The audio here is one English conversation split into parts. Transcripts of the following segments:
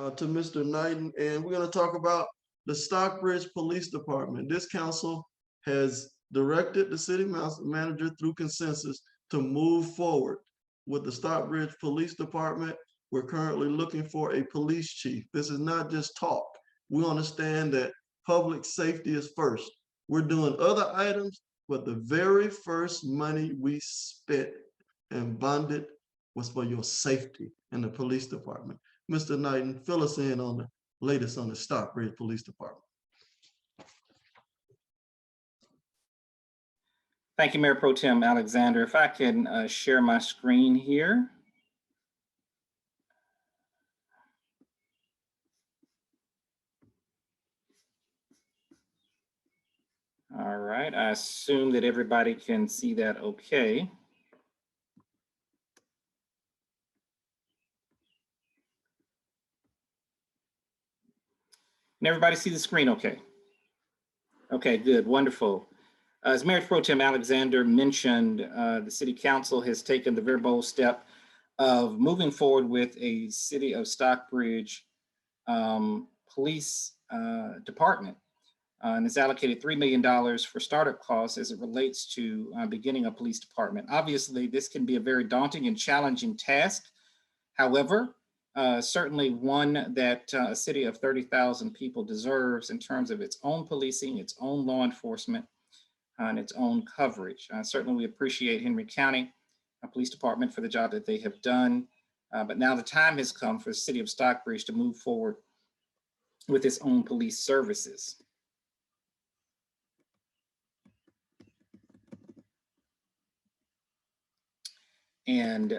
to Mr. Knighton, and we're going to talk about the Stockbridge Police Department. This council has directed the city manager through consensus to move forward with the Stockbridge Police Department. We're currently looking for a police chief. This is not just talk. We understand that public safety is first. We're doing other items, but the very first money we spent and bonded was for your safety in the police department. Mr. Knighton, fill us in on the latest on the Stockbridge Police Department. Thank you, Mayor Pro Tem Alexander. If I can share my screen here. All right, I assume that everybody can see that okay. Can everybody see the screen okay? Okay, good, wonderful. As Mayor Pro Tem Alexander mentioned, the City Council has taken the very bold step of moving forward with a City of Stockbridge Police Department, and has allocated $3 million for startup costs as it relates to beginning a police department. Obviously, this can be a very daunting and challenging task. However, certainly one that a city of 30,000 people deserves in terms of its own policing, its own law enforcement, and its own coverage. Certainly we appreciate Henry County Police Department for the job that they have done, but now the time has come for the city of Stockbridge to move forward with its own police services. And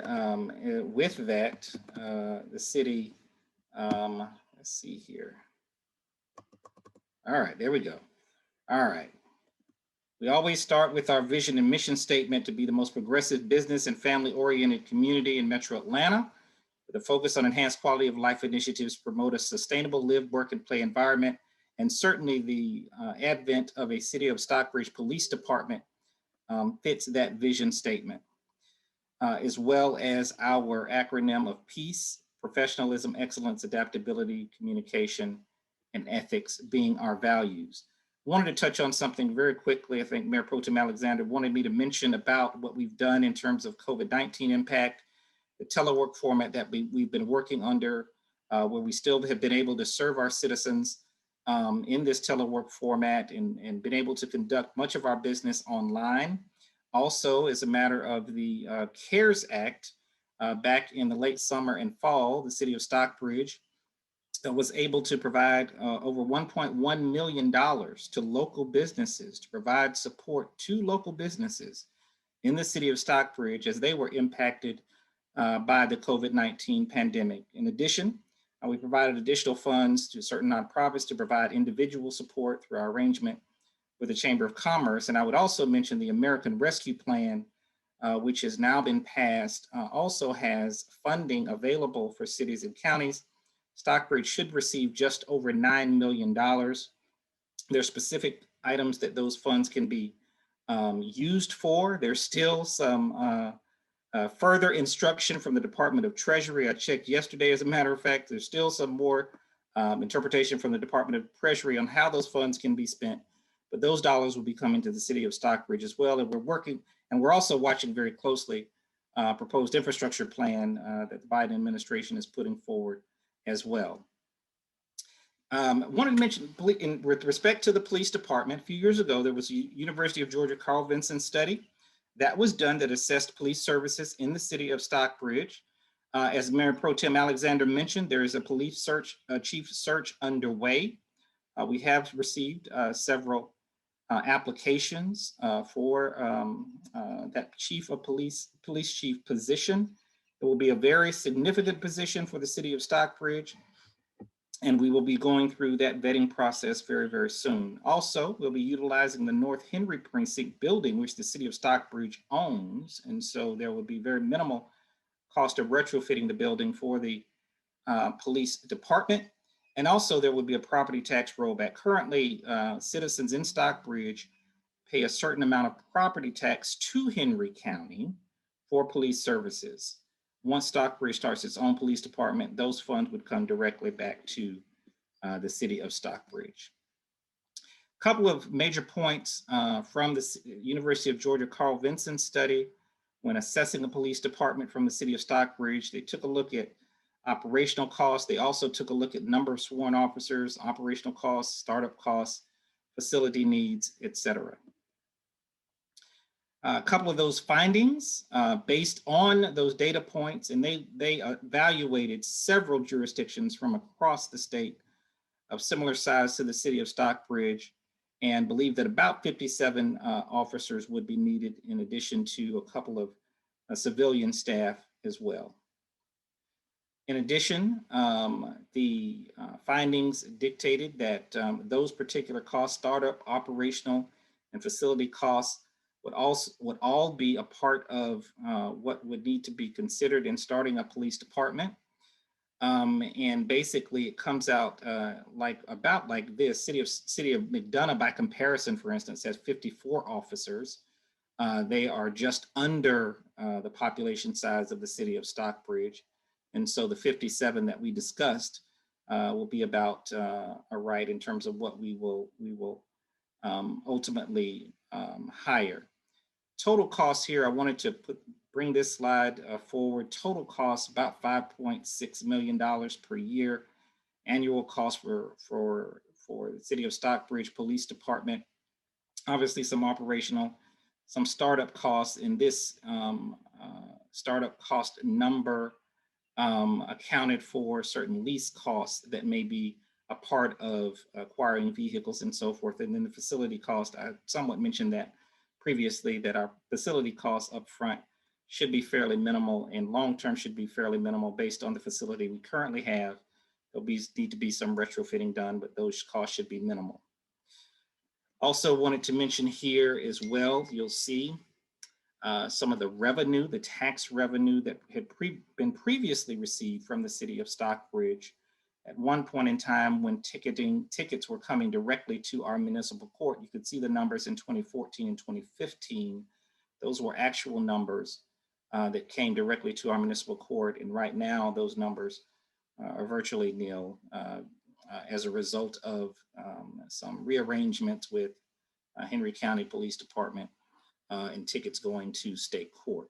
with that, the city, let's see here. All right, there we go. All right. We always start with our vision and mission statement to be the most progressive business and family-oriented community in Metro Atlanta, with a focus on enhanced quality of life initiatives to promote a sustainable live, work, and play environment. And certainly the advent of a City of Stockbridge Police Department fits that vision statement, as well as our acronym of peace, professionalism, excellence, adaptability, communication, and ethics being our values. Wanted to touch on something very quickly. I think Mayor Pro Tem Alexander wanted me to mention about what we've done in terms of COVID-19 impact, the telework format that we've been working under, where we still have been able to serve our citizens in this telework format and been able to conduct much of our business online. Also, as a matter of the CARES Act, back in the late summer and fall, the city of Stockbridge was able to provide over $1.1 million to local businesses to provide support to local businesses in the city of Stockbridge as they were impacted by the COVID-19 pandemic. In addition, we provided additional funds to certain nonprofits to provide individual support through our arrangement with the Chamber of Commerce. And I would also mention the American Rescue Plan, which has now been passed, also has funding available for cities and counties. Stockbridge should receive just over $9 million. There's specific items that those funds can be used for. There's still some further instruction from the Department of Treasury. I checked yesterday, as a matter of fact. There's still some more interpretation from the Department of Treasury on how those funds can be spent. But those dollars will be coming to the city of Stockbridge as well. And we're working, and we're also watching very closely proposed infrastructure plan that the Biden administration is putting forward as well. Wanted to mention, with respect to the police department, a few years ago, there was a University of Georgia Carl Vinson study that was done that assessed police services in the city of Stockbridge. As Mayor Pro Tem Alexander mentioned, there is a police search, chief search underway. We have received several applications for that chief of police chief position. It will be a very significant position for the city of Stockbridge, and we will be going through that vetting process very, very soon. Also, we'll be utilizing the North Henry Precinct building, which the city of Stockbridge owns, and so there will be very minimal cost of retrofitting the building for the police department. And also there would be a property tax rollback. Currently, citizens in Stockbridge pay a certain amount of property tax to Henry County for police services. once Stockbridge starts its own police department, those funds would come directly back to the city of Stockbridge. A couple of major points from the University of Georgia Carl Vinson study. When assessing a police department from the city of Stockbridge, they took a look at operational costs. They also took a look at number of sworn officers, operational costs, startup costs, facility needs, etc. A couple of those findings based on those data points, and they evaluated several jurisdictions from across the state of similar size to the city of Stockbridge, and believe that about 57 officers would be needed in addition to a couple of civilian staff as well. In addition, the findings dictated that those particular costs, startup, operational, and facility costs, would all be a part of what would need to be considered in starting a police department. And basically, it comes out about like this. City of McDonough, by comparison, for instance, has 54 officers. They are just under the population size of the city of Stockbridge. And so the 57 that we discussed will be about right in terms of what we will ultimately hire. Total costs here, I wanted to bring this slide forward. Total costs about $5.6 million per year. Annual cost for the city of Stockbridge Police Department. Obviously some operational, some startup costs. In this startup cost number accounted for certain lease costs that may be a part of acquiring vehicles and so forth. And then the facility cost, I somewhat mentioned that previously, that our facility costs up front should be fairly minimal, and long-term should be fairly minimal based on the facility we currently have. There'll need to be some retrofitting done, but those costs should be minimal. Also wanted to mention here as well, you'll see some of the revenue, the tax revenue that had been previously received from the city of Stockbridge. At one point in time when tickets were coming directly to our municipal court, you could see the numbers in 2014 and 2015. Those were actual numbers that came directly to our municipal court. And right now, those numbers are virtually nil as a result of some rearrangements with Henry County Police Department and tickets going to state court.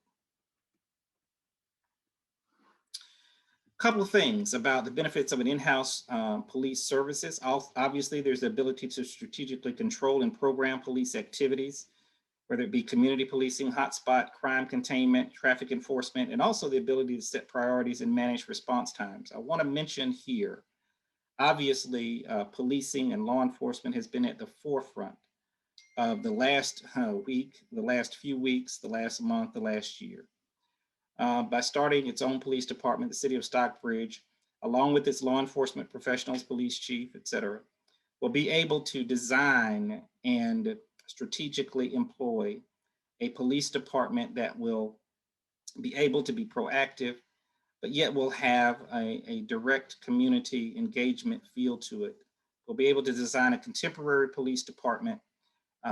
Couple of things about the benefits of an in-house police services. Obviously, there's the ability to strategically control and program police activities, whether it be community policing, hotspot, crime containment, traffic enforcement, and also the ability to set priorities and manage response times. I want to mention here, obviously, policing and law enforcement has been at the forefront of the last week, the last few weeks, the last month, the last year. By starting its own police department, the city of Stockbridge, along with its law enforcement professionals, police chief, et cetera, will be able to design and strategically employ a police department that will be able to be proactive, but yet will have a direct community engagement feel to it. We'll be able to design a contemporary police department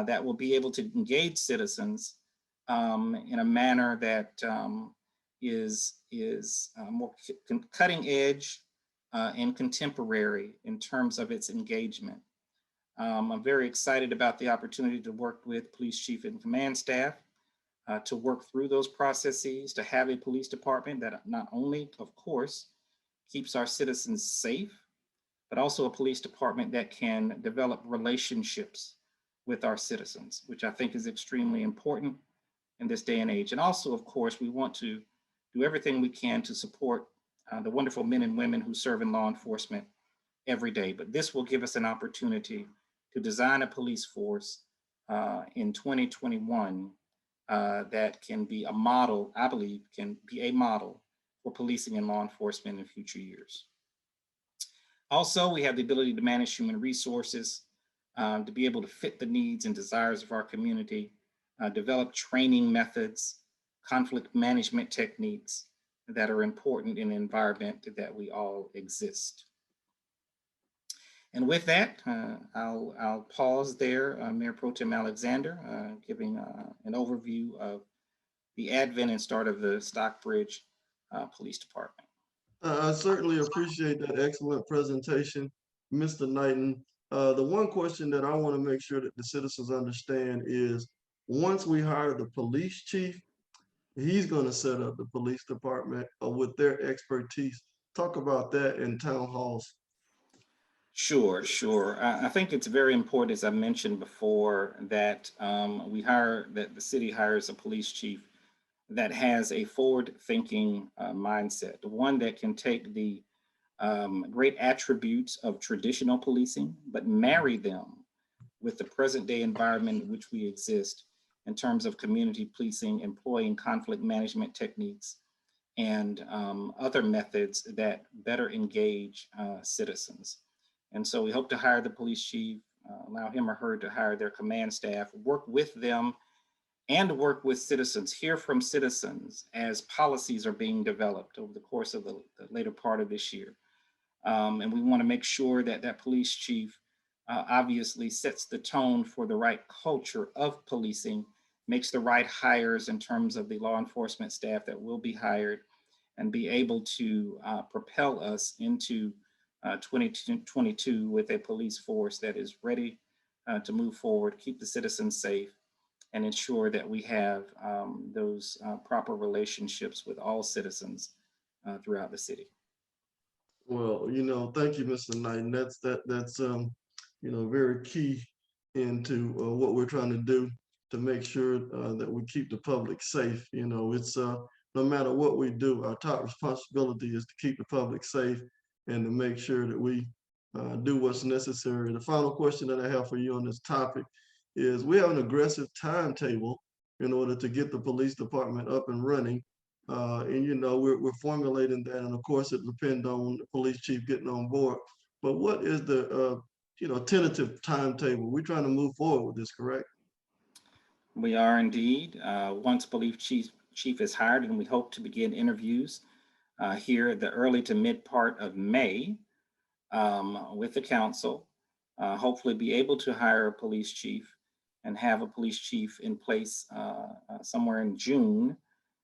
that will be able to engage citizens in a manner that is more cutting edge and contemporary in terms of its engagement. I'm very excited about the opportunity to work with police chief and command staff to work through those processes, to have a police department that not only, of course, keeps our citizens safe, but also a police department that can develop relationships with our citizens, which I think is extremely important in this day and age. And also, of course, we want to do everything we can to support the wonderful men and women who serve in law enforcement every day. But this will give us an opportunity to design a police force in 2021 that can be a model, I believe, can be a model for policing and law enforcement in future years. Also, we have the ability to manage human resources, to be able to fit the needs and desires of our community, develop training methods, conflict management techniques that are important in the environment that we all exist. And with that, I'll pause there, Mayor Pro Tem Alexander, giving an overview of the advent and start of the Stockbridge Police Department. I certainly appreciate that excellent presentation, Mr. Knighton. The one question that I want to make sure that the citizens understand is once we hire the police chief, he's going to set up the police department with their expertise. Talk about that in town halls. Sure, sure. I think it's very important, as I mentioned before, that that the city hires a police chief that has a forward-thinking mindset, one that can take the great attributes of traditional policing, but marry them with the present-day environment in which we exist in terms of community policing, employing conflict management techniques, and other methods that better engage citizens. And so we hope to hire the police chief, allow him or her to hire their command staff, work with them and work with citizens, hear from citizens as policies are being developed over the course of the later part of this year. And we want to make sure that that police chief obviously sets the tone for the right culture of policing, makes the right hires in terms of the law enforcement staff that will be hired, and be able to propel us into 2022 with a police force that is ready to move forward, keep the citizens safe, and ensure that we have those proper relationships with all citizens throughout the city. Well, thank you, Mr. Knighton. That's very key into what we're trying to do to make sure that we keep the public safe. It's no matter what we do, our top responsibility is to keep the public safe and to make sure that we do what's necessary. The final question that I have for you on this topic is we have an aggressive timetable in order to get the police department up and running. We're formulating that, and of course it depends on the police chief getting on board. But what is the tentative timetable? We're trying to move forward with this, correct? We are indeed. Once police chief is hired, and we hope to begin interviews here at the early to mid part of May with the council. Hopefully be able to hire a police chief and have a police chief in place somewhere in June,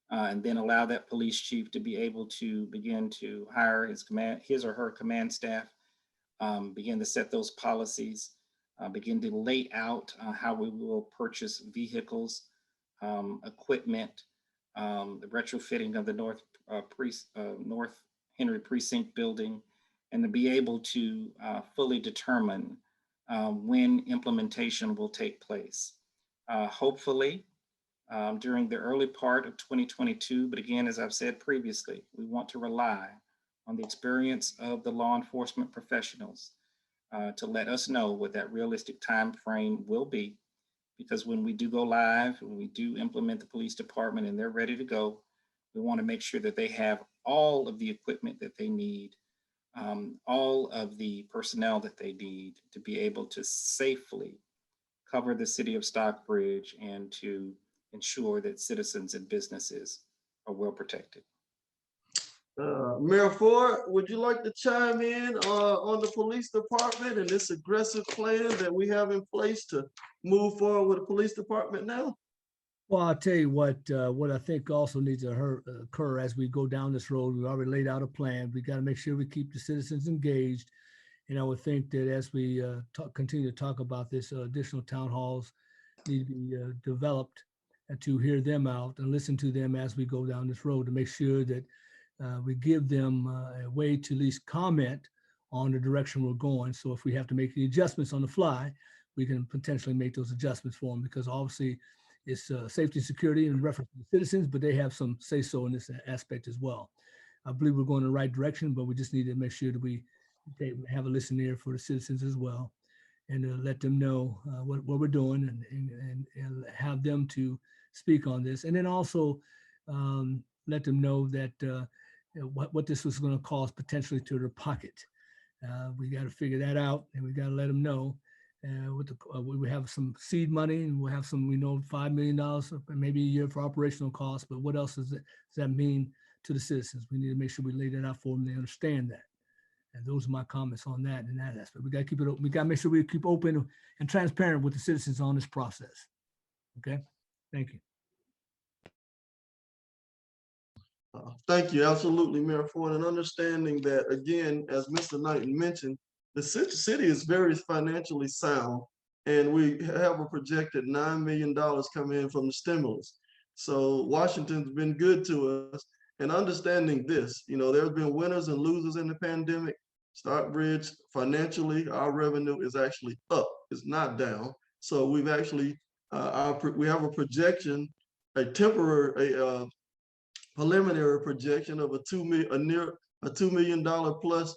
and then allow that police chief to be able to begin to hire his or her command staff, begin to set those policies, begin to lay out how we will purchase vehicles, equipment, the retrofitting of the North Henry Precinct building, and to be able to fully determine when implementation will take place. Hopefully during the early part of 2022, but again, as I've said previously, we want to rely on the experience of the law enforcement professionals to let us know what that realistic time frame will be. Because when we do go live, when we do implement the police department and they're ready to go, we want to make sure that they have all of the equipment that they need, all of the personnel that they need to be able to safely cover the city of Stockbridge and to ensure that citizens and businesses are well protected. Mayor Ford, would you like to chime in on the police department and this aggressive plan that we have in place to move forward with the police department now? Well, I'll tell you what I think also needs to occur as we go down this road. We've already laid out a plan. We got to make sure we keep the citizens engaged. And I would think that as we continue to talk about this, additional town halls need to be developed and to hear them out and listen to them as we go down this road to make sure that we give them a way to at least comment on the direction we're going. So if we have to make the adjustments on the fly, we can potentially make those adjustments for them, because obviously it's safety and security in reference to the citizens, but they have some say-so in this aspect as well. I believe we're going in the right direction, but we just need to make sure that we have a listening ear for the citizens as well, and let them know what we're doing and have them to speak on this. And then also let them know that what this was going to cost potentially to their pocket. We got to figure that out, and we got to let them know. We have some seed money, and we'll have some, $5 million maybe a year for operational costs. But what else does that mean to the citizens? We need to make sure we lay that out for them. They understand that. And those are my comments on that and that aspect. We got to keep it open. We got to make sure we keep open and transparent with the citizens on this process. Okay, thank you. Thank you. Absolutely, Mayor Ford. And understanding that, again, as Mr. Knighton mentioned, the city is very financially sound, and we have a projected $9 million coming in from the stimulus. So Washington's been good to us. And understanding this, there's been winners and losers in the pandemic. Stockbridge, financially, our revenue is actually up. It's not down. So we've actually, we have a projection, a temporary, preliminary projection of a $2 million plus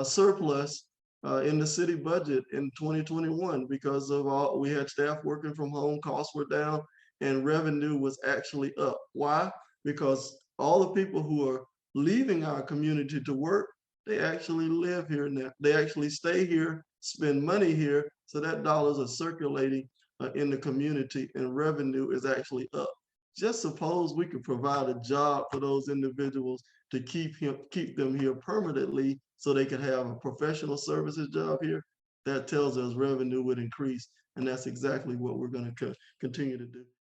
surplus in the city budget in 2021 because of all we had staff working from home, costs were down, and revenue was actually up. Why? Because all the people who are leaving our community to work, they actually live here now. They actually stay here, spend money here, so that dollars are circulating in the community, and revenue is actually up. Just suppose we could provide a job for those individuals to keep them here permanently so they could have a professional services job here. That tells us revenue would increase, and that's exactly what we're going to continue to do.